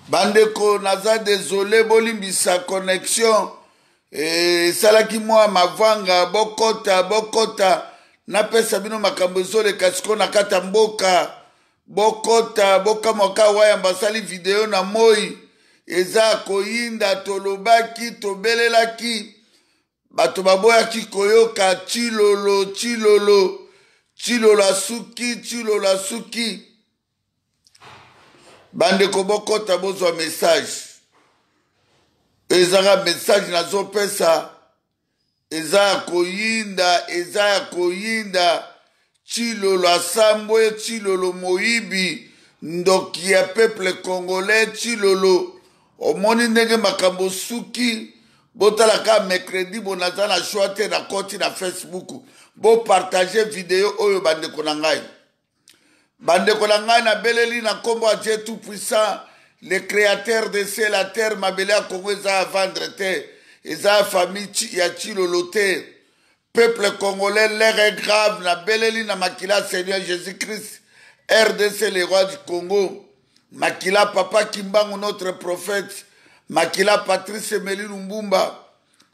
Bandeko naza désolé bolimbisa connexion salaki mwa mavanga bokota napesa bino makambo ezoleka siko na kata mboka bokota bokamwaka waya basali video na moi eza koyinda tolobaki tobelelaki bato baboyaki koyoka chilolo asuki bandeko bokota bozwa message ezaka message nazopesa eza ya koyinda chilolo asambwe chilolo moyibi ndoki ya peuple congolais chilolo omoni ndenge makambo suki botalaka mercredi bonaza na choix te na koti na Facebook bopartage video oyo bandeko na ngai na beleli na kombo a Dieu tout puissant le créateur de ciel la terre mabele ya Congo eza à vendre te eza ya famille ya chilolo te peuple congolais l'air est grave na beleli na makila Seigneur Jésus-Christ RDC le roi du Congo makila papa Kimbangu notre prophète makila Patrice Emelie Lumbumba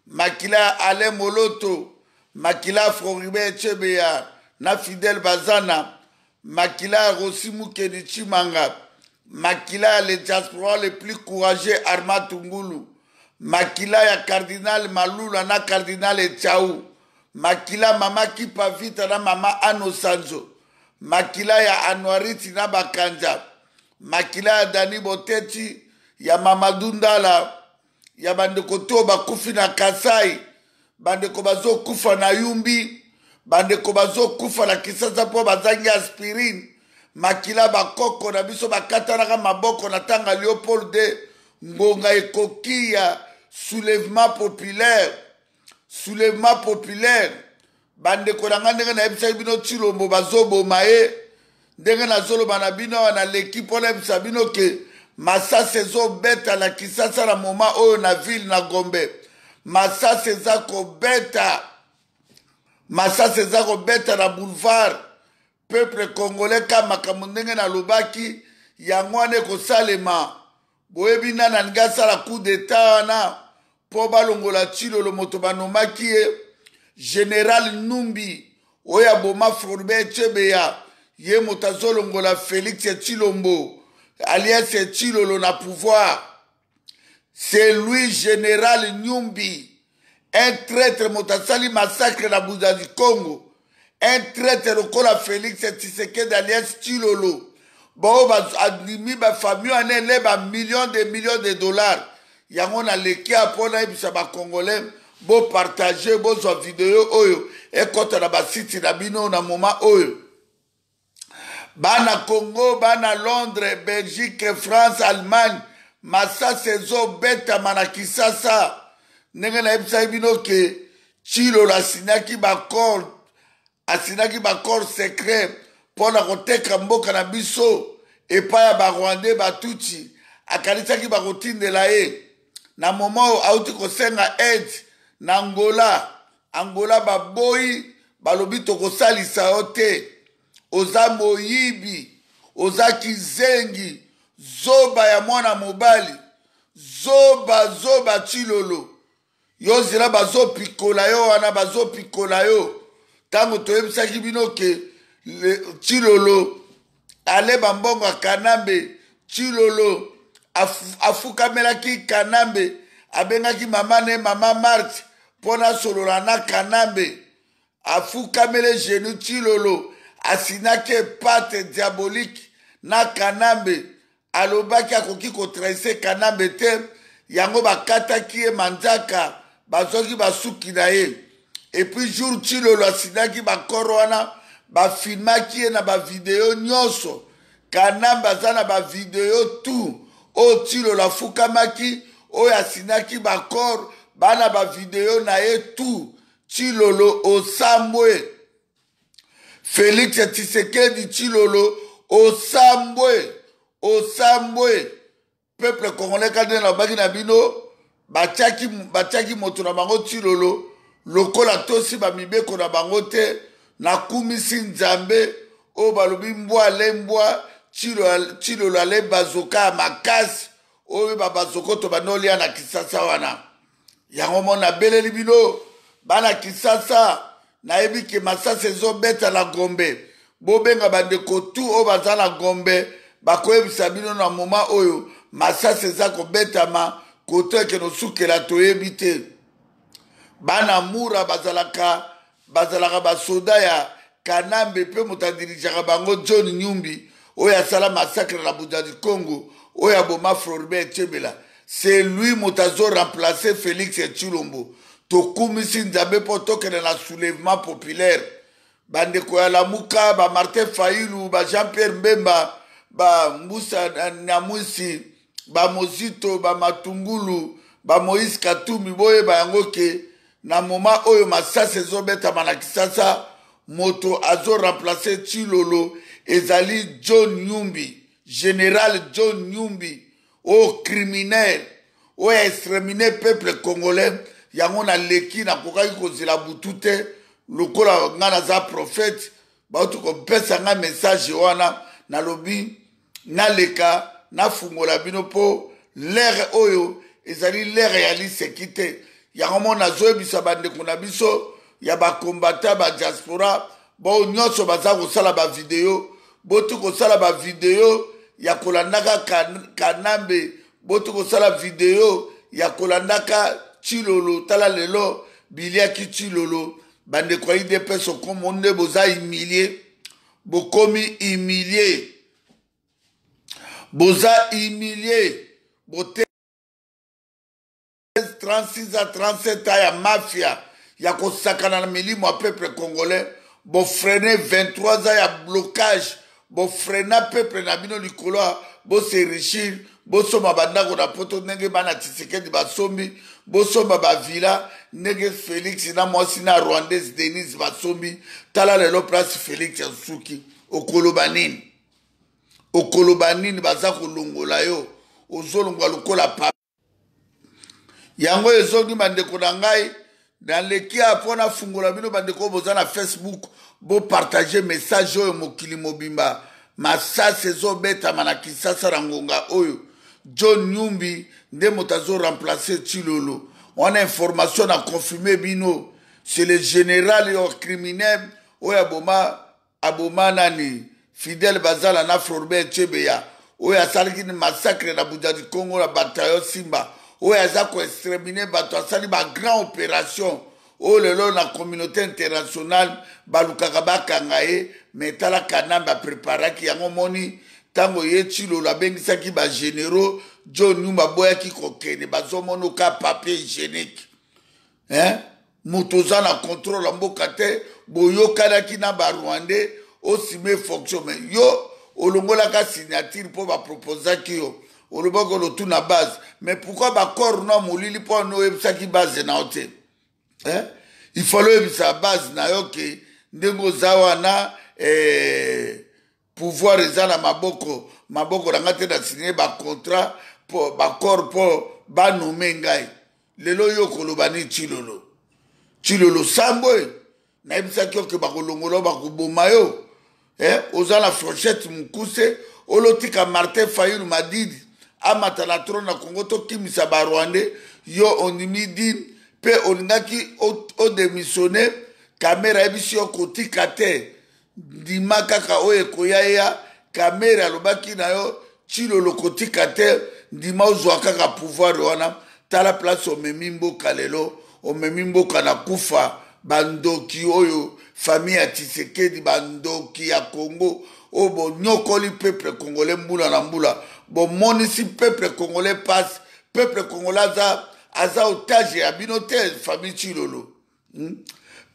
makila Alain Moloto makila Floribert Chebeya na Fidel Bazana makila Rosimu Kenichimanga makila le diaspora le plus courageux Arma Tungulu makila ya cardinal Malula na cardinal Etiaou makila mama Kipavita na mama Ano Sanzo makila ya Anwariti na Bakanja makila ya Dani Boteti ya Mamadou Ndala ya bandeko to bakufi na Kasai bandeko bazo kufa na Yumbi bandeko bazo kufa na Kisasa po bazangi aspirine makila bakoko na biso bakatanaka maboko na tanga Léopold de ngonga ekoki ya soulèvement populaire bandeko na nga ndenge na yebisa bino Tshilombo bazoboma ye ndenge nazoloba na bino na l'équipe mpona yebisa bino ke masasi ezobeta na Kisasa na moma oyo na ville na Gombe masasi eza kobeta na boulevard peuple congolais ka makambo ndenge nalobaki yango wana ekosalema boyebi nani alingi asala coup d'état wana mpo balongola Tshilolo moto banomaki ye général Numbi oyo aboma Floribert Chebeya ye moto azolongola Félix Tshilombo alias Tshilolo na pouvoir c'est lui général Numbi un traître moto asali massacre na Buza du Congo un traître lokola Félix Tshisekedi alias Tshilolo bao adimi bafamille wana eleba millions de dollars yango na leki apona yebisa bakongolais bopartage bozwa video oyo ekota na basiti na bino na moma oyo bana Congo bana Londres Belgique France Allemagne masasi ezobetama na Kisasa ndenge na yebisa bino ke Tshilolo asinaki bakor secret mpona koteka mboka na biso epai ya barwandais batuti akanisaki bakotindela ye na moma oyo auti kosenga aide na Angola baboyi balobi tokosalisa yo te oza moyibi oza kizengi zoba ya mwana mobali zoba Tshilolo yo zela bazopikola yo wana bazopikola yo ntango toyebisaki bino ke Tshilolo aleba mbongo ya Kanambe Tshilolo afukamelaki Kanambe abengaki mama Marthe mpona solola na Kanambe afukamele genu Tshilolo asinaki pate diabolique na Kanambe alobaki akoki kotraise Kanambe te yango bakataki ye manzaka bazwaki basuki na ye epuis jour Tshilolo asinaki bakoro wana bafilmaki ye na bavideo nyonso Kanambe aza na bavideo tu oyo Tshilolo afukamaki oyo asinaki bakoro bana bavideo na ye tu Tshilolo osambwe Félix Tshisekedi Tshilolo osambwe peuple congolais kande na baki na bino batiaki moto na bango Tshilolo lokola tosi bamibeko na bango te nakumisi nzambe oyo balobi mbwa Tshilolo ale bazoka ya makasi oyo babazokoto banolia na Kisasa wana yango mona beleli bino bana Kisasa nayebi ke masasi ezobeta na Gombe bobenga bandeko tu oyo baza na Gombe bakoyebisa bino na moma oyo masasi eza kobetama koto ekeno sukela toyebi te bana Mura bazalaka basoda ya Kanambe pe moto adirijaka bango John Nyumbi oyo asala massacre na Buja du Congo oyo aboma Floribert Chebeya c'est lui moto azo remplacer Félix Tshilombo tokumisi nzambe mpo tokende na soulèvement populaire bandeko ya Lamuka ba Martin Fayulu ba Jean-Pierre Mbemba ba Mbusa Nyamwisi ba Mozito ba Matungulu ba Moïse Katumbi boye ba yango ke na moma oyo masasi ezobetama na Kisasa moto azo remplacer Tshilolo ezali John Nyumbi général John Nyumbi o criminel o exterminé peuple congolais yango na leki na kokaki kozela butu te lokola nga naza prophète bautu kopesa nga message wana nalobi naleka nafungola bino mpo lere oyo ezali lere ya liseki te yango mo nazoyebisa bandeko na biso ya bakombata ba diaspora bo nyonso baza kosala bavideo botu kosala bavideo ya kolandaka Kanambe botu kosala video ya kolandaka Tshilolo tala lelo biliaki Tshilolo bandeko ya IDPS okomo nde boza humilié bokomi humilié boza humilié bote 36 à 37 ans ya mafia ya kosakana na milimo ya peuple congolais bo freiner 23 ans ya blocage bo freiner peuple na bino likolo bo se enrichir bo soma bandako na poto ndenge bana Tshisekedi basombi bo soma ba villa ndenge Félix na mwasi na Rwandaise Denise basombi tala lelo place Félix Suki okoloba nini baza kolongola yo ozolongwa lokola pa yango ezongi bandeko na ngai na leki apona fungola bino bandeko boza na Facebook bo partager message oyo mokili mobimba masasi ezobetama na Kisasa na ngonga oyo John Nyumbi nde moto azo remplacer Tshilolo wana information na confirmer bino c'est le général yo criminel oyo aboma nani Fidèle Bazala na Floribert Chebeya oyo asalaki ni massacre na Buja du Congo na bataillon Simba oyo aza koextermine bato asali ba grand opération oyo lelo na communauté internationale balukaka bakanga ye me tala Kanambe apreparaki yango moni ntango ye Tshilolo abengisaki bagénéraux John Nyumbi aboyaki kokende bazomona oka papier hygiénique moto oza na contrôle ya mboka te boyokanaki na barwandais osime fonction me yo olongolaka signature mpo baproposaki yo olobaki olotuna base mais pourquoi bakor na molili mpo ano oyebisaki base na yo te il faut oyebisa base na yo ke ndenge oza wana pouvoir eza na maboko na nga te na signe bacontrat bakor mpo banome ngai lelo yo koloba ni Tshilolo sambo nayebisaki yo ke bakolongola bakoboma yo oza na Fourchette Mukuse olotika Martin Fayulu Madidi amata na trône na Congo tokimisa barwandais yo ondimi dine mpe olingaki odémissionne kamera yebisi yo kotika te ndima kaka oyo ekoya ya kamera alobaki na yo Tshilolo kotika te ndima ozwa kaka pouvoir wana tala place omemi mboka lelo omemi mboka na kufa bandoki oyo famille ya Tshisekedi bandoki ya Congo oyo bonyokoli peuple congolais mbula na mbula bomonisi peuple congolais passe peuple congolais aza otage ya bino te famille Tshilolo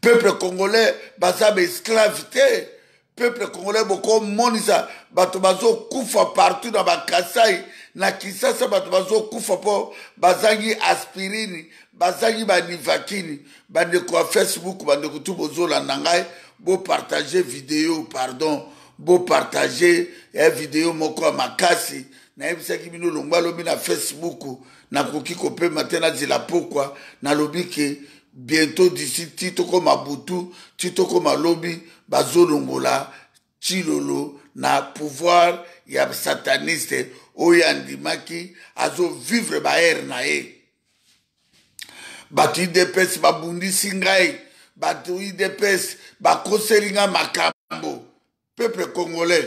peuple congolais baza baesclave te peuple congolais bokomonisa bato bazokufa partout na bakasai na Kisasa bato bazokufa mpo bazangi aspirine bazangi banivakini bandeko ya Facebook bandeko tu bozolanda ngai bopartage video pardon bopartage video moko ya makasi nayebisaki bino longwa lobi na Facebook nakoki kopema te nazela pokwa nalobi ke bientôt d'ici titoko mabutu titoko malobi bazolongola Tshilolo na pouvoir ya sataniste oyo andimaki azovivre baere na ye. Bato UDPS babundisi ngai, bato UDPS bakoseli nga makambo. Peuple congolais,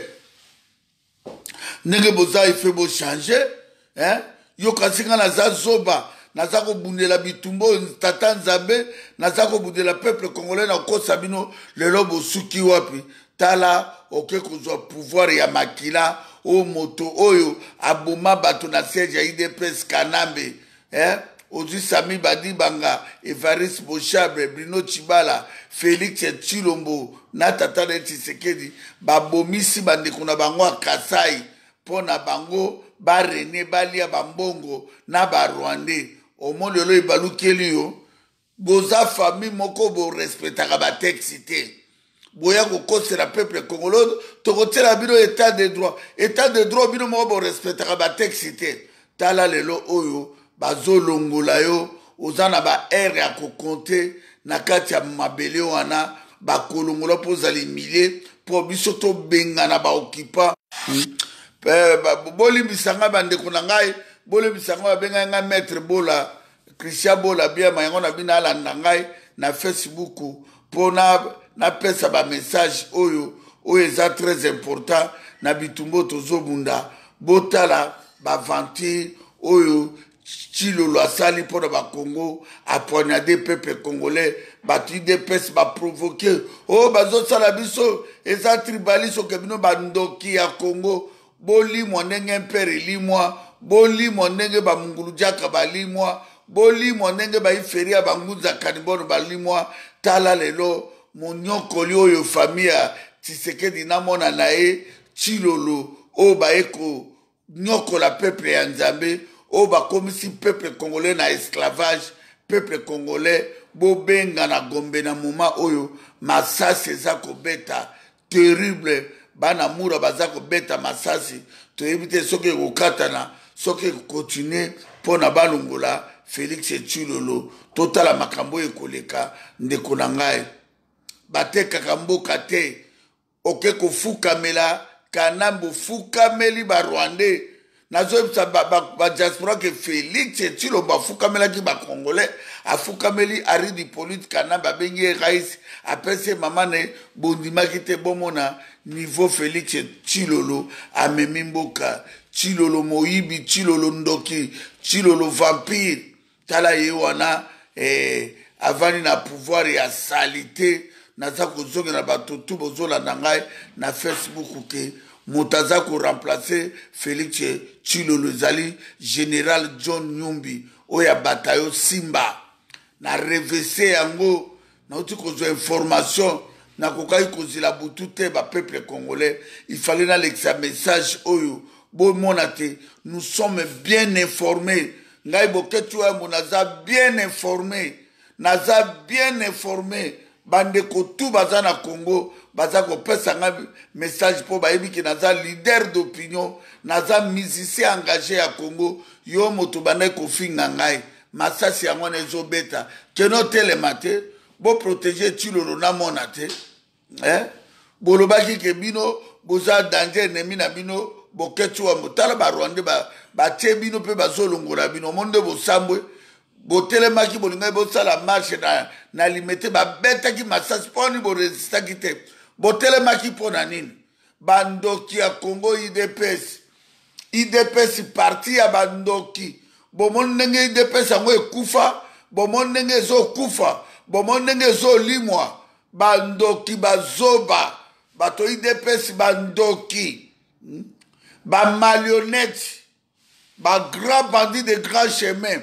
ndenge boza ife bo changer, yo kasi nga naza zoba, naza kobundela bitumbo tata nzambe, naza kobundela peuple congolais na kosa bino lelo bosuki wapi. Tala oke kozwa pouvoir ya makila o moto oyo aboma bato na siège ya UDPS Kanambe, Ozwi Sami Badibanga, Evariste Bochabre, Bruno Chibala, Félix Tshilombo, na tata de Tshisekedi, babomisi bandeko na bango a Kasai, pona bango ba René Balia Bambongo na ba Rwandais. Au monde lelo ebalukeli yo, boza famille moko bo respectaka ba texte. Boya ko kosela peuple congolais, to kotela bino état de droit bino moko bo respectaka ba texte. Tala lelo oyo bazolongola yo ozana ba ere ya kokonte na kati ya mabele wana bakolongola mpo ozali milie mpo biso tobengana baokipa. Bolimbisanga bandeko na ngai, bolimbisanga babengai ngai maître Bola, Christian Bola biama yango na bino alanda ngai na Facebook mpo napesa bamessage oyo eza très important na bitumbo tozobunda. Botala baventure oyo Tshilolo asali pour le Congo, a poignardé peuple congolais, battu des pestes, ba provoqué. Oh, bazo salabiso, et ça tribaliso kebino bandoki à Congo, boli monenge père limwa, boli monenge ba mungulujaka ba limwa, boli monenge ba iferi a banguza kaniboro ba limwa, tala lelo, monyoko lio yo famille, Tshisekedi namona nae, Tshilolo, oh ba eko, nyoko la peuple ya Nzambe, o ba komisi peuple congolais na esclavage, peuple congolais bobenga na Gombe na moma oyo masasi eza kobeta terrible, bana mura baza kobeta masasi toyebite soki kokatana soki continue pona balungola Félix Tshilolo. Totala makambo ekoleka ndeko na ngai batekaka mboka te oke kofukamela Kanambe fukameli ba Rwandais. Nazo ba diaspora que Félix Tshilombo afukamelaki ba Congolais, afukameli aridi politique Kanambe bengi rais apese mamane bondimaki te bomona niveau Félix Tshilolo amemi mboka, Tshilolo moyibi, Tshilolo ndoki, Tshilolo vampire. Tala ye wana avani na pouvoir ya salité naza kozonga na bato tu bozola na ngai na Facebook ke motaza ko remplacer Félix Tshilolo zali Général John Nyumbi oya batayo Simba na revese yango na uti kozwa information na kokai kozila butu te ba peuple congolais. Il fallait na lexa message oyo bo monate nous sommes bien informés. Ngai boketu ya monaza bien informé, naza bien informé. Bande kotu baza na Congo baza ko pesa nga message po bayebi ki naza leader d'opinion, naza musicien engagé à Congo. Yo moto bande ko finga ngai masasi yango na ezobeta keno telemate bo protéger Tshilolo na monate bolobaki ke bino boza danger ennemi na bino boketu wa motala ba Rwandais ba tie bino pe bazolongola bino monde bosambwe botelemaki bolingai bosala marche na limete babetaki masasi poni boresistaki te botelemaki pona nini bandoki ya Congo IDPS parti ya bandoki bomoni ndenge IDPS yango ekufa, bomoni ndenge ezokufa, bomoni ndenge ezolimwa bandoki bazoba bato IDPS bandoki bamarionnette bagrand bandit de grand chemin,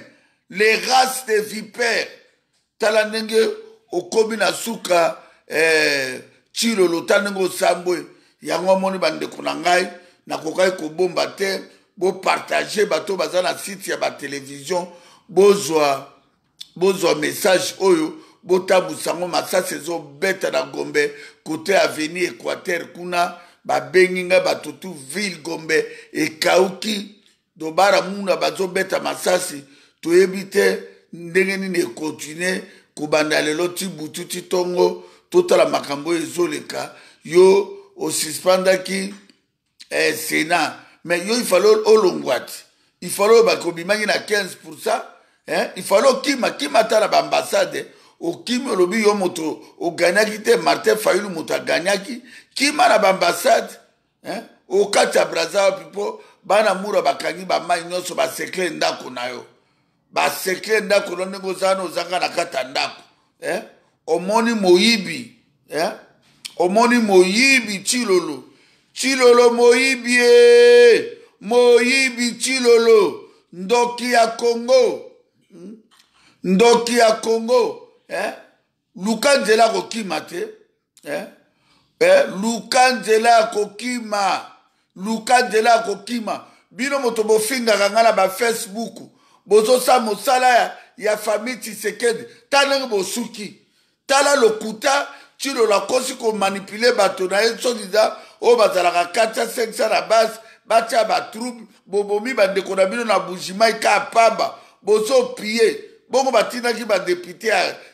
les races de vipères. Tala ndenge okomi na suka Tshilolo tanenge osambwe yango moni bandeko na ngai na kokai kobomba te bo partager bato baza na site ya ba télévision bozwa message oyo botabusango masasi ezobeta na Gombe côté avenue Équateur kuna babengi nga bato tu ville Gombe ekauki dobara muna bazobeta masasi toyebi te ndenge nini ekontinue kobanda lelo ti butu ti tongo totala makambo ezoleka yo osispandaki Sénat. Mais il fallait olongwat. Il fallait bakobimaki na 15%. Il fallait kima tala ba ambassade. O kima lobi yo moto o gagnaki te Martin Fayulu moto gagnaki. Kima na ba ambassade. O kata Brazzaville pipo bana mura bakangi ba mai nyonso ba sekle ndako na yo. Ba sekle ndako no nego zana ozanga na kata ndako. Omoni moyibi. Omoni moyibi Chilolo. Chilolo moyibi moyibi Chilolo. Ndoki ya Congo. Ndoki ya Congo. Lukanzela kokima te. Lukanzela kokima. Lukanzela kokima. Bino moto bofinga kangana ba Facebook. Bozo sa mosala ya famille Tshisekedi. Taneng bosuki. Tala lokuta. Chilo la kosi ko manipule bato na yeso diza. O bazalaka 400-500 na base. Bacha ba troupe. Bobomi bandeko na bino na bujima ika pamba. Bozo piye. Bongo batina ki ba député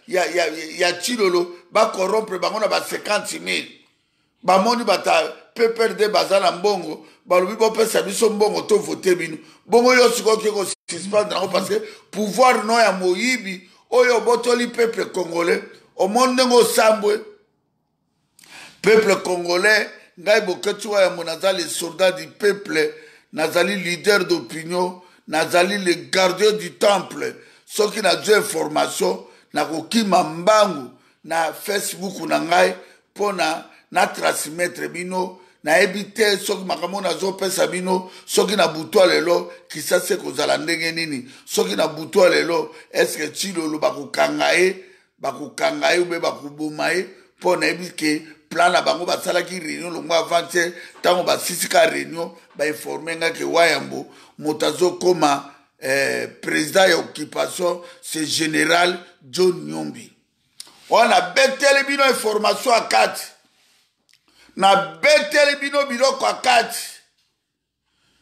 ya Chilolo. Ba corrompre bango na ba 50,000. Ba moni bata PPRD bazala mbongo. Balubi bo pesa biso mbongo to voter bino. Bongo yo siko ko suspendre nango parce que pouvoir no ya moyibi. Oyo botoli peuple congolais. Au monde ngo sambwe. Peuple congolais. Ngai boketua ya monazali soldats du peuple. Nazali leader d'opinion. Nazali le gardien du temple. Ceux qui n'a pas information. Na kokima mbangu. Na Facebook na ngai. Po na transmettre bino. Na ebite soki makamona zo pesa bino soki na butwa lelo kisase kozala ndenge nini soki na butwa lelo eske Chilolo bakukanga ube bakuboma po na ebike plan na bango basala ki réunion longo avance tango basisika réunion ba informer nga ke wayambo motazo koma président ya occupation c'est général John Nyombi on a betele bino information à 4 na betele bino biloko akati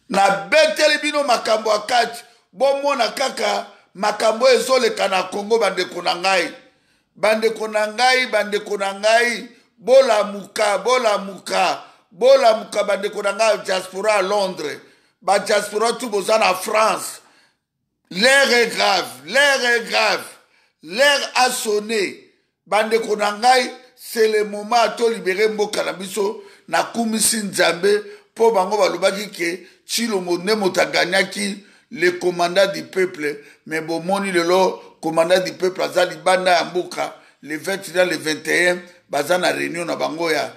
na betele bino makambo akati bomona kaka makambo ezoleka na Congo bandeko na ngai bolamuka bandeko na ngai diaspora à Londres ba diaspora tout boza na France l'air est grave l'air a sonné bandeko na ngai. C'est le moment à to libérer mboka na biso na kumisi nzambe po bango balobaki ke Chilo Monde motaganyaki le commandant du peuple mais bomoni lelo commandant du peuple azali banda ya mboka le 20 le 21 bazana réunion na bango ya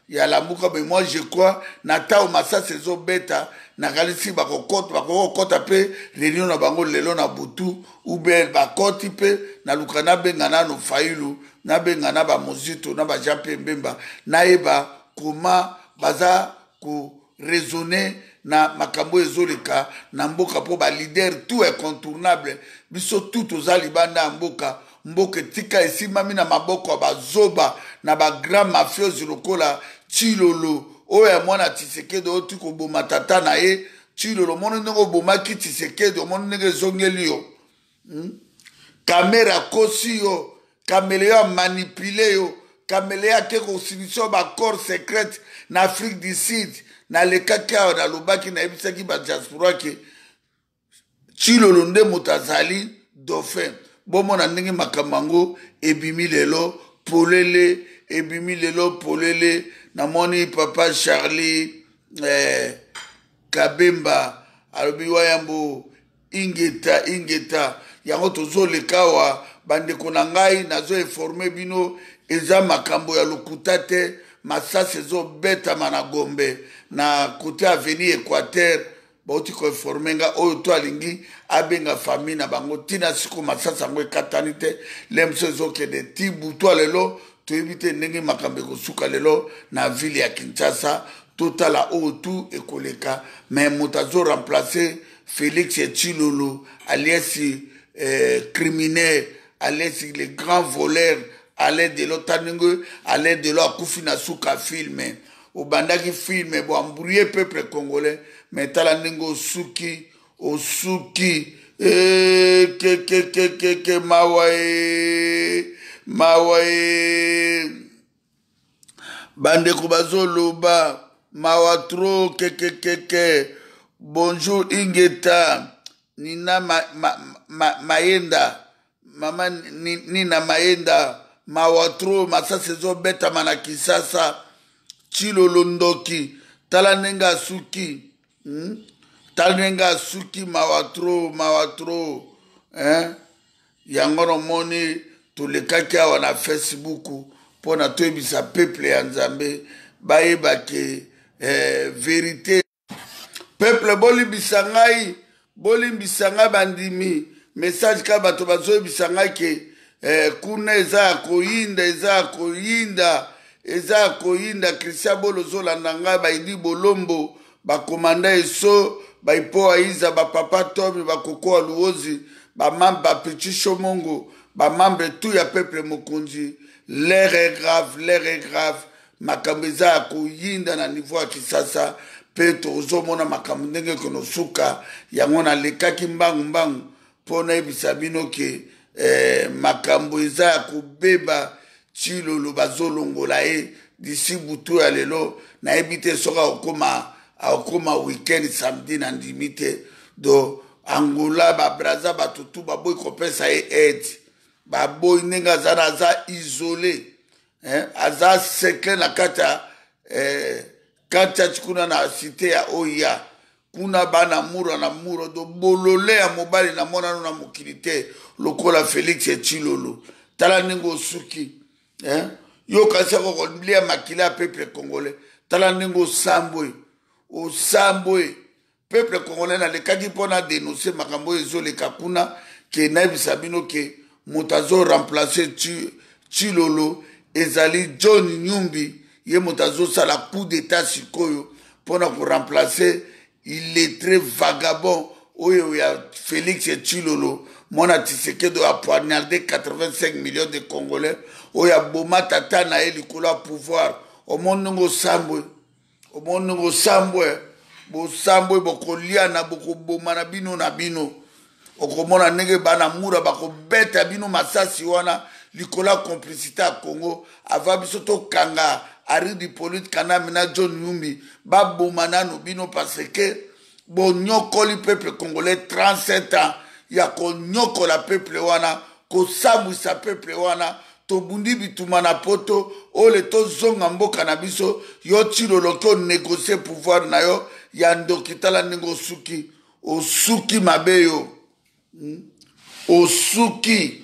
la mboka mais moi je crois na tao masasa ezo beta na galisi bakokota pe réunion na bango lelo na butu ube bakoti pe na lukana bengana no Fayulu na bengana ba Mozito na ba Jean Pembemba na eba kuma baza ku raisonner na makambo ezoleka na mboka po ba leader tout incontournable biso tout ozali banda mboka tika esimami na maboko ba zoba na ba grand mafiosi lokola Chilolo oya mwana Tshisekedi oti ko boma tata na ye Chilolo mono ndenge bomaki Tshisekedi mono ndenge zongeli yo kamera kosi yo Caméléa manipulé yo, Caméléa qui constitution ba corps secrète na Afrique du Sud, na le kaka na lobaki na ebisa ki ba diaspora ke Chilolo nde motazali dauphin. Bomo na ndenge makamango ebimi lelo polele na moni papa Charlie Kabemba alobi wayambo ingeta yango tozolekawa bandeko na ngai nazo informer bino eza makambo ya lokuta te masasa ezo betama na Gombe na kote avenue Équateur bauti ko informer nga oyo to alingi abenga famille na bango tina siko masasa yango ekatani te lemso ezokende ti butu lelo toyebi ndenge makambo ekosuka lelo na ville ya Kinshasa totala oyo tu ekoleka mais moto azo remplacer Félix Chilolo alias criminel alias les grands voleurs à l'aide de l'Otaningo, à l'aide de l'Akoufi Nasuka film. Au bandaki film, bon, embrouillé peuple congolais, mais talandingo Osuki, mawae, bande kubazo loba, Mawatro keke. Bonjour Ingeta. Nina Maenda. Mama Nina Maenda. Mawatro masa sezo beta manakisasa. Chilolo ndoki. Talanenga suki. Talanenga suki mawatro. Yangono moni tulekaki awa na Facebook pona toyebisa peuple ya Nzambe bayeba ke vérité peuple bolimbisa ngai bandimi message ka bato bazoyebisa ngai ke kuna eza koyinda Christian Bolo zolanda ngai bayidi bolombo bakomanda eso baipo aiza bapapa tomi bakoko aluozi bamambe bapichi mongo bamambe tout ya peuple mokonzi l'air est grave makambo eza ya koyinda na niveau ya kisasa mpe tozomona makambo ndenge konosuka yango nalekaki mbangu mpo nayebisa bino ke makambo eza ya kobeba Tshilolo bazolongola ye disi butu ya lelo nayebi te soki akokoma weekend samedi na ndimi te do Angola babraza batutu baboyi kopesa ye aide baboyi ndenge aza isolé aza secret na kati ya kuna na cité ya Oya kuna bana muro do bolole ya mobali na monano na mokili te lokola Félix Tshilolo tala ndenge osuki yo kasi kokolia makila ya peuple congolais tala ndenge osambwe peuple congolais nalekaki mpona dénoncer makambo oyo ezoleka kuna ke nayebisa bino ke moto azoremplace Tshilolo ezali John Nyumbi ye moto azosala coup d'état sikoyo mpona koremplace illettré vagabond oyo ya Félix Tshilolo mwana Tshisekedi a poignardé 85 millions de Congolais oyo aboma tata na ye likolo ya pouvoir omonde ngo sambwe bosambwe bokoliana bokoboma na bino okomona ndenge bana mura bakobeta bino masasi wana likolo ya complicité ya Congo ava biso tokanga Aridi Polite Kanambe na John Nyumbi baboma nano bino parce que bonyokoli peuple congolais 37 ans ya konyokola peuple wana kosambwisa peuple wana tobundi bituma na poto ole tozonga mboka na biso yo Tshilolo ko négocier pouvoir na yo ya ndoki tala ndenge osuki mabe yo osuki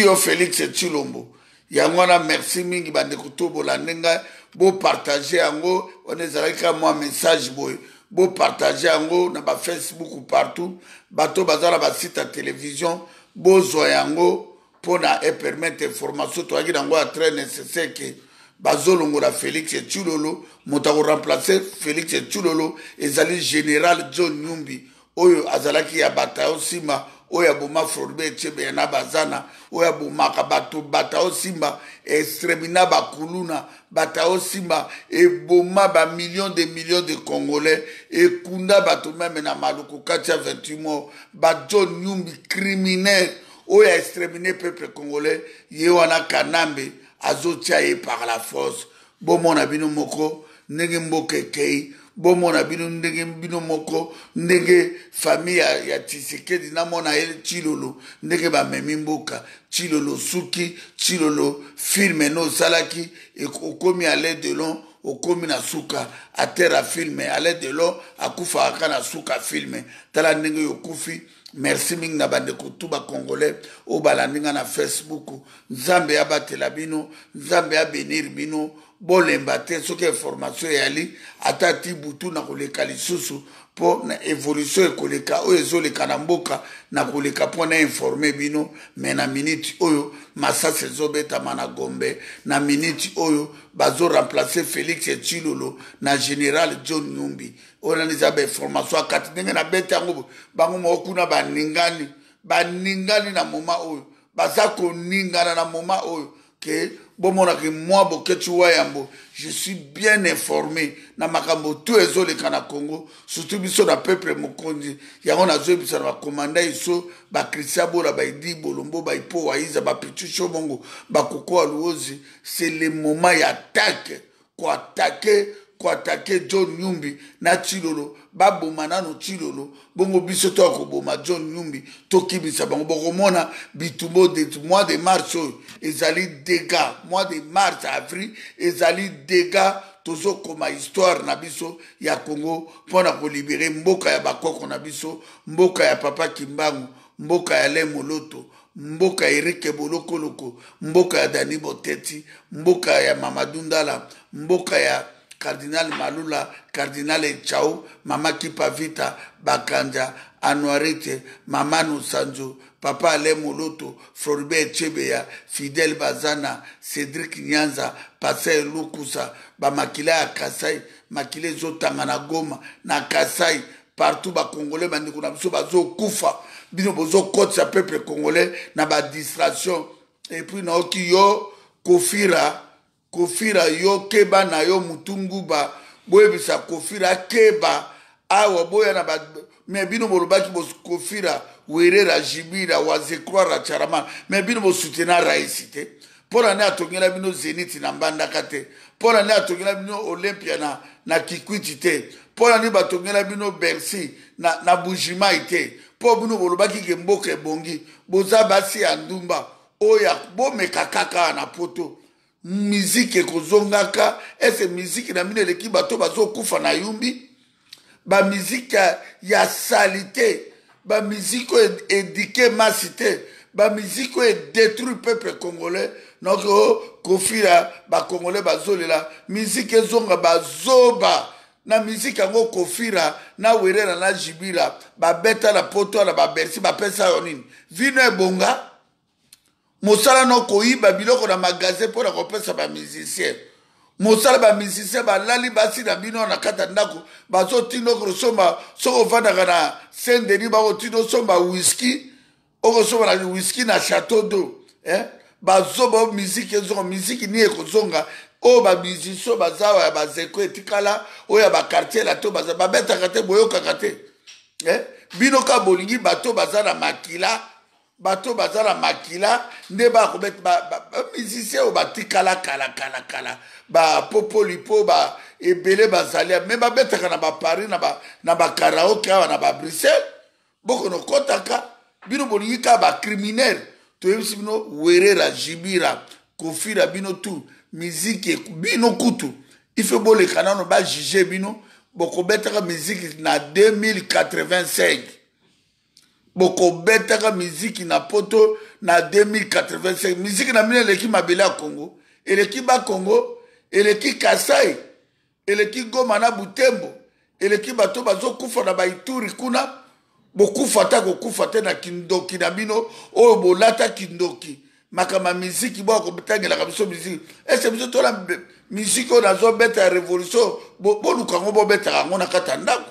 yo Félix Tshilombo yango wana merci mingi bandeko tobola ndenga bo partager yango on ezalaki ka mwa message boye bo partager yango na ba Facebook partout bato bazala ba site ya télévision bozwa yango pona e permettre information to agi nango ya très nécessaire ke bazolongola Félix Tshilolo moto ko remplacer Félix Tshilolo ezali général John Nyumbi oyo azalaki ya batayo simba oyo aboma Floribert Chebeya na bazana oyo abomaka bato batayo simba extremina bakuluna batayo simba eboma ba millions de Congolais ekunda bato meme na maluku kati ya 28 morts ba John Nyumbi criminel oyo exterminé peuple congolais ye wana Kanambe azotia ye par la force bomona bino moko ndenge mboka ekei bomona bino ndenge bino moko ndenge famille ya Tshisekedi na mona ye Tshilolo ndenge bamemi mboka Tshilolo suki Tshilolo filme no salaki okomi à l'aide de long okomi na suka atera filme à l'aide de long akufa aka na suka filme tala ndenge yokufi. Merci mingi na bandeko tuba congolais o balandinga na Facebook nzambe abatela bino nzambe abenir bino bolemba te soki information yali ata ti butu na koleka lisusu po na évolution ekoleka oyo ezoleka na mboka na koleka po na informer bino me na minute oyo masasi ezobetama na Gombe na minute oyo bazo remplacer Félix Tshilolo na général John Nyumbi ona niza ba information akati ndenge na bete yango bango mokuna baningani na moma oyo baza koningana na moma oyo que bomona que moi boketu wayambo je suis bien informé na makambo tout ezoleka na Congo surtout biso na peuple mokonzi yango nazo bisa na komanda iso ba Christian Bolo ba Idi Bolombo ba Ipo Waiza ba Pichu Bongo ba Koko Aluozi c'est le moment ya attaque quoi attaquer koatake John Nyumbi na Chilolo baboma nano Chilolo bongo biso to akoboma John Nyumbi tokibisa bango bokomona bitumbo de mois de mars ezali dégâts mois de mars avril ezali dégâts tozo koma histoire na biso ya Congo pona ko libérer mboka ya bakoko na biso mboka ya Papa Kimbangu mboka ya Lemoloto mboka ya Eric Bolokoloko mboka ya Dani Boteti mboka ya Mamadou Ndala mboka ya Cardinal Malula Cardinal Chao Mama Kipavita Bakanja Anuarite Mama Nusanjo Papa Lemoloto Floribert Chebeya Fidel Bazana Cédric Nyanza Pascal Lukusa Bamakila ya Kasai makile zotanga na Goma na Kasai partout ba Congolais bandiko na biso bazo kufa bino bozo kotsa peuple congolais na ba distraction et puis na okiyo kofira yo keba na yo mutunguba boyebisa kofira keba awa boya na ba me bino bolobaki bo kofira werera jibira wazekroira charama me bino bo soutenir raisite pona ne atongela bino Zenit na Mbandaka te pona ne atongela bino Olympia na Kikwiti te pona ne batongela bino Bercy na Bujima ite po bino bolobaki ke mboka ebongi boza basi ya ndumba oya bomeka kaka na poto miziki ekozongaka ese miziki na mine eleki bato bazokufa na yumbi ba miziki ya salite ba miziki éduqué masite ba miziki détruit peuple congolais noko kofira ba congolais bazolela miziki ezonga bazoba na miziki yango kofira na werera na jibira babeta na poto na babersi bapesa yo nini vino ebonga mosala no koyiba biloko na magasin mpo na kopesa bamusicien mosala bamusicien balali basi na bino na kata ndako bazotinda okosomba soko ovandaka na Saint Denis bakotinda osomba whisky okosomba na whisky na chateau d'eau bazoba miziki ezonga miziki ni ekozonga oyo bamusicien bazawa ya bazeko etikala oyo ya bakartier la to baza babetaka te boyokaka te bino ka bolingi bato baza na makila bato baza na makila nde bakobeta bamusicien oyo batikala kala bapopolipo ebele bazalia me babetaka na baparis na bakaraoke awa na babruxelles bokono kotaka bino bolingi ka bacriminel toyebisi bino werera jibira kofira bino tu miziki bino kutu ife boleka nano bajuge bino bokobetaka miziki na 2085 bokobetaka miziki na poto na 2085 miziki na mine eleki mabele ya Congo eleki bakongo eleki Kasai eleki Goma na Butembo eleki bato bazokufa na baituri kuna bokufa ta kokufa te na kindoki na bino oyo bolata kindoki makama miziki boko bitangelaka biso miziki ese biso tola miziki oyo nazobeta ya révolution bolukango bobetaka yango na kati ya ndako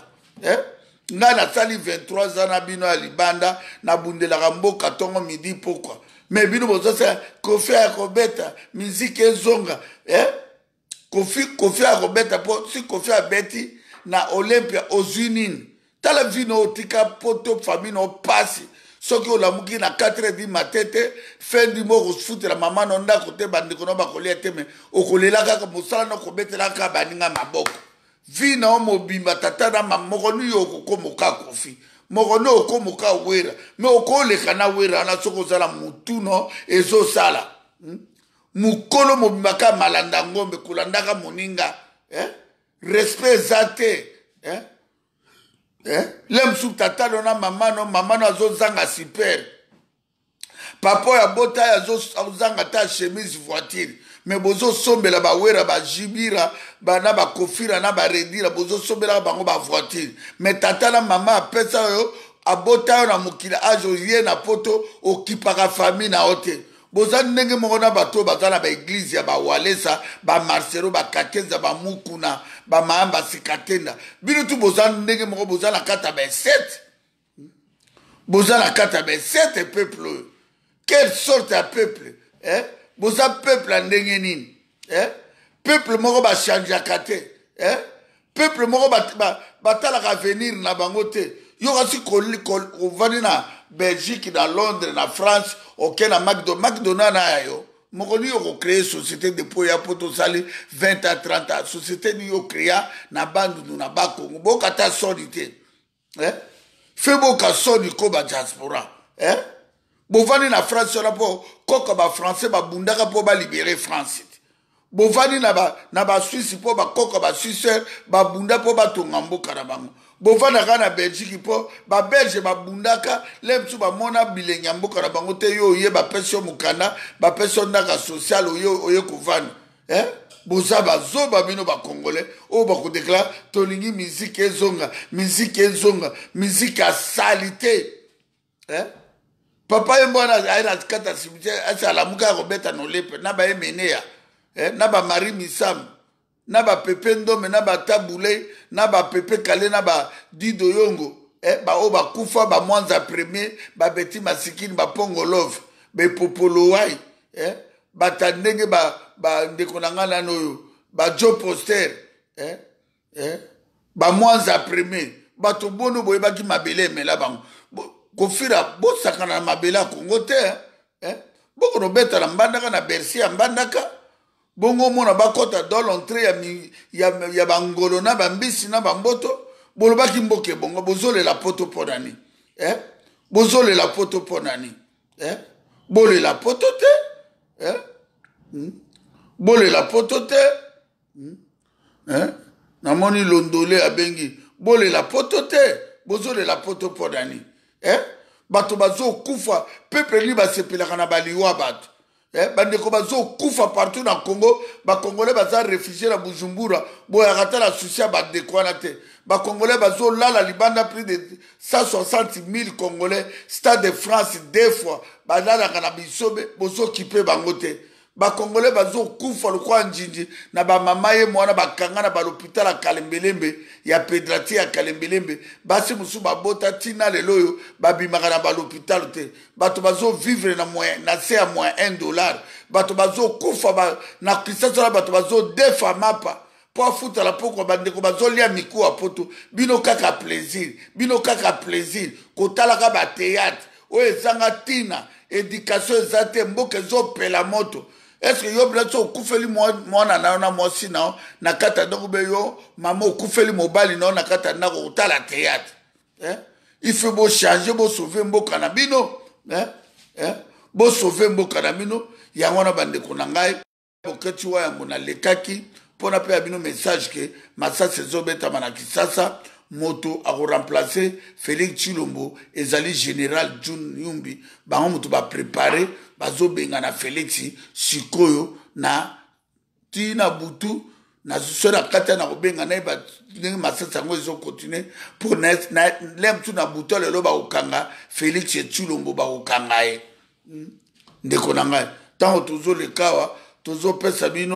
ngai nasali 23 ans na bino ya libanda nabundelaka mboka ntongo midi pokwa me bino bozosala kofi ya kobeta miziki ezonga kofi ya kobeta mpo si kofi abeti na Olympia ozwi nini tala vino otika poto famille no pasi soki olamuki na 4h du matin te fin du mois kosufutela mama no ndako te bandeko no bakolia te me okolela kaka mosala no kobetela kaka baninga maboko vina o mobimba tata na moko ni yo kokomoka kofi moko no okomoka wera me okoleka na wera na soko zala mutuno ezosala mukolo mobimba ka malanda ngombe kulandaka moninga respect zate lemsu tata no na mama no azozanga super papa ya bota azozanga ta chemise voiture me bozo sombela bawera bajibira bana bakofira na baredira bozo sombela bango ba voiture me tata na mama apesa yo abota yo na mokila ajo ye na poto okipaka famille na ote boza ndenge moko na bato baza na baeglise ya bawalesa bamarcelo bakakeza bamukuna bamahamba sikatenda bino tu boza ndenge moko boza na kata besete boza na kata besete peuple oyo quelle sorte ya peuple boza peuple ya ndenge nini peuple moko bachangeaka te peuple moko batalaka avenir na bango te yo kasi ovandi na Belgique na Londres na France oke na McDonald na yo mokoni yo créer société depuis ya poto sali 20 à 30 ans société ni yo créer na bandu na ba Congo boka ta solité fait boka soni ko ba diaspora bovani na France na po koka ba français ba bundaka po ba libérer France bovani na ba Suisse po ba koka ba Suisse ba bunda po ba tonga mboka na bango bovana kana Belgique po ba Belge ba bundaka lemtu ba mona bilenya mboka na bango te yo ye ba pension mukanda ba pension ndaka social oyo kovana boza bazoba bino ba congolais o ba ko déclare tolingi musique ezonga musique à salité papa yembona aina kata cimetière asa la muka robeta no lepe na ba emenea na ba Marie Misam na ba Pepe Ndome na ba Taboulé na ba Pepe Kale na ba Dido Yongo ba o ba kufa ba Mwanza premier ba Beti Masikini ba Pongo Love be Popolo Wai ba tandenge ba ndeko na ngana no ba Joe Poster ba Mwanza premier ba to bono boye ba ki mabele mela bango kofira bo sakana mabela Kongo te boko no beta na mbandaka na Bercy ya mbandaka bongo mona bakota dans l'entrée ya bangolo na bambisi na bamboto bolobaki mboke bongo bozole la poto ponani bozole la poto ponani bole la poto te bole la poto te namoni londole abengi bole la poto te bozole la poto ponani bato bazo kufa peuple li basepelaka na baliwa bato bandeko bazo kufa partout na Congo ba congolais baza réfugié na Bujumbura boya kata la souci ba dekwana te ba congolais bazo lala libanda plus de 160 000 congolais stade de France deux fois ba lala kana bisobe bozo kipe bango te ba congolais bazo kufa lokwa njinji na ba mama ye mwana bakanga na ba l'hôpital ya Kalembelembe ya Pedrati ya Kalembelembe basi musu babota tina leloyo babimaka na ba l'hôpital te bato bazo vivre na moyen na se ya moins $1 bato bazo kufa ba na Kinshasa bato bazo defa mapa po afuta la poko bandeko bazo lia miku a poto bino kaka plaisir kotalaka ba théâtre o ezanga tina éducation ezate mboka ezopela moto. Est-ce que yo blaso kufeli mwana na mosi na kata ndoko be yo mama kufeli mobali na kata ndako utala théâtre il faut bo changer bo sauver mboka na bino bo sauver mboka na bino ya wana bande kuna ngai boketi wa yango na lekaki pona pe bino message ke masasa ezobeta mana Kisasa moto a remplacer Félix Tshilombo ezali général June Yumbi bango moto ba préparer bazo benga na Félix sikoyo na tina butu na sora kata na benga na ba ndenge masasa ngo zo continuer pour na lemtu na butu lelo ba okanga Félix Tshilombo ba okanga ndeko na ngai tango tozo lekawa tozo pesa bino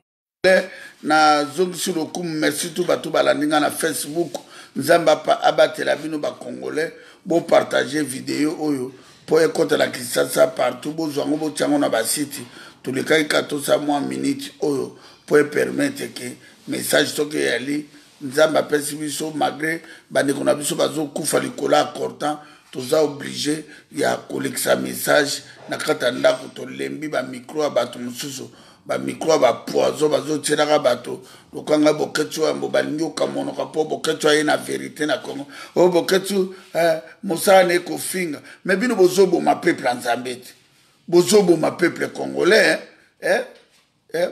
na zongi lokumu merci tout batu balandinga na Facebook nzamba pa abatela bino ba congolais bo partager vidéo oyo po ekota la Kisasa partout bo zwango bo tiango na ba site tous les cas 14 minutes oyo po permettre que message toke yali nzamba pesi biso malgré bandeko na biso bazo kufa likola important toza obligé ya kolekisa message na kata ndako to lembi ba micro bato mususu ba micro ba poison bazo tshiraka bato lokanga boketso ya mobalingi okamono ka po boketso ya na vérité na Congo o boketso musane ko finga mais bino bozobo ma peuple nzambete bozobo ma peuple congolais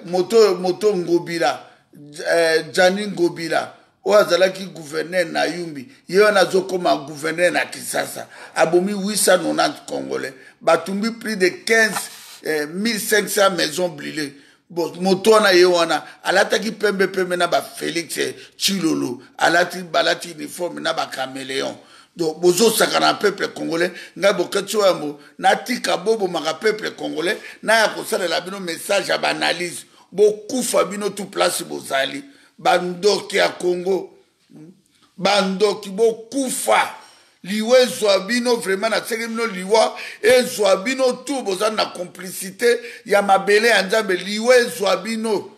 moto ngobila Jani Ngobila o azalaki gouverneur na Yumbi yo na zokoma gouverneur na Kisasa abomi 890 congolais batumbi plus de 15 500 maisons brûlées moto na yewana alataki pembe na ba Félix Tshilolo balati uniforme na ba caméléon donc bozo sakana peuple congolais nga boketso yambo na tika bobo maka peuple congolais na ya kosalela bino message ya analyse bokufa bino tout place bozali bandoki ya Congo bandoki bokufa liwe ezwa bino vraiment na tseke bino liwa ezwa bino tout bozali na complicité ya mabele ya Nzambe liwe ezwa bino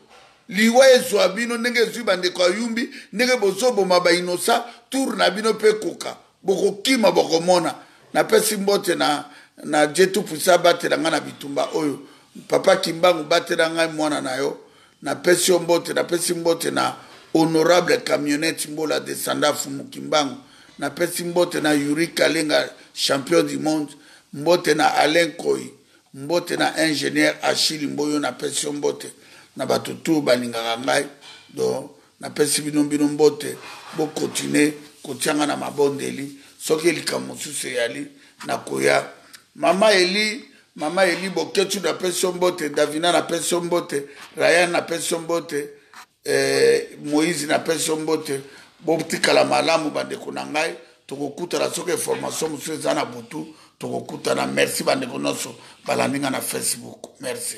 ndenge ezwi bandeko ya Yumbi ndenge bozoboma ba inosa tour na bino pe koka bokokima bokomona na pesi mbote na jetu pusa batela nga na bitumba oyo papa Kimbangu batela ngai mwana na yo na pesi mbote na pesi mbote na honorable camionnette Mbola descendant Fumu Kimbangu na pesi mbote na Yuri Kalenga champion du monde mbote na Alain Koyi mbote na ingénieur Achille Mboyo na pesi mbote na batutu balingaka ngai do na pesi bino mbote bo continuer kotianga na mabondeli soki elikamu mosusu yali na koya mama Eli boketu na pesi mbote Davina na pesi mbote Ryan na pesi mbote Moïse na pesi mbote botikala malamu bandeko na ngai tokokutana soki information mosusu eza na butu tokokutana merci bandeko nyonso balandinga na Facebook merci